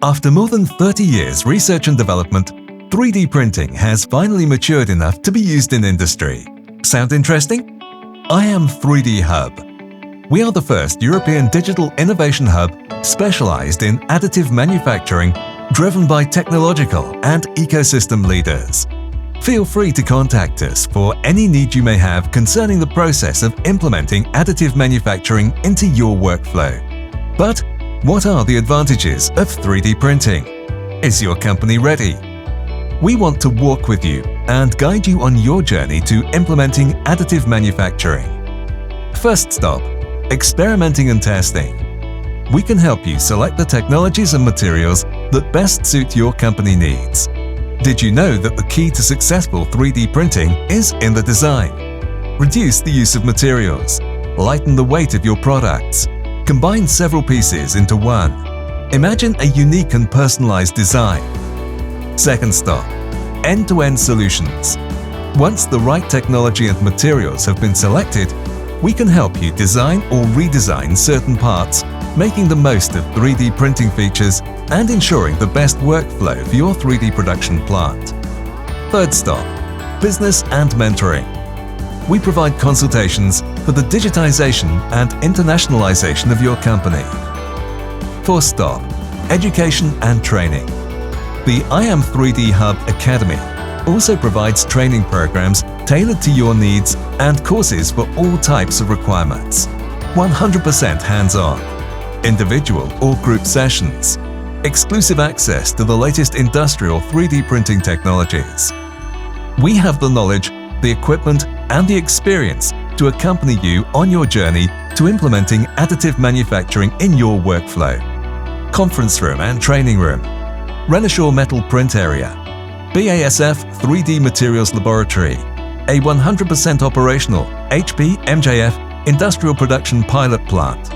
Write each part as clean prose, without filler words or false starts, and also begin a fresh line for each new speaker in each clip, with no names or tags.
After more than 30 years research and development, 3D printing has finally matured enough to be used in industry. Sound interesting? IAM 3D Hub. We are the first European digital innovation hub specialized in additive manufacturing, driven by technological and ecosystem leaders. Feel free to contact us for any need you may have concerning the process of implementing additive manufacturing into your workflow. But what are the advantages of 3D printing? Is your company ready? We want to walk with you and guide you on your journey to implementing additive manufacturing. First stop, experimenting and testing. We can help you select the technologies and materials that best suit your company needs. Did you know that the key to successful 3D printing is in the design? Reduce the use of materials. Lighten the weight of your products. Combine several pieces into one. Imagine a unique and personalized design. Second stop, end-to-end solutions. Once the right technology and materials have been selected, we can help you design or redesign certain parts, making the most of 3D printing features and ensuring the best workflow for your 3D production plant. Third stop, business and mentoring. We provide consultations for the digitization and internationalization of your company. Fourth stop, education and training. The IAM 3D Hub Academy also provides training programs tailored to your needs and courses for all types of requirements. 100% hands-on, individual or group sessions, exclusive access to the latest industrial 3D printing technologies. We have the knowledge, the equipment and the experience to accompany you on your journey to implementing additive manufacturing in your workflow. Conference room and training room, Renishaw metal print area, BASF 3D materials laboratory, a 100% operational HP/MJF industrial production pilot plant,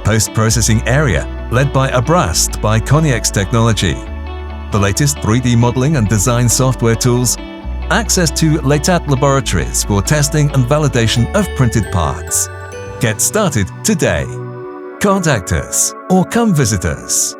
post-processing area led by Abrast by Cognex Technology, the latest 3D modeling and design software tools, access to LETAT laboratories for testing and validation of printed parts. Get started today. Contact us or come visit us.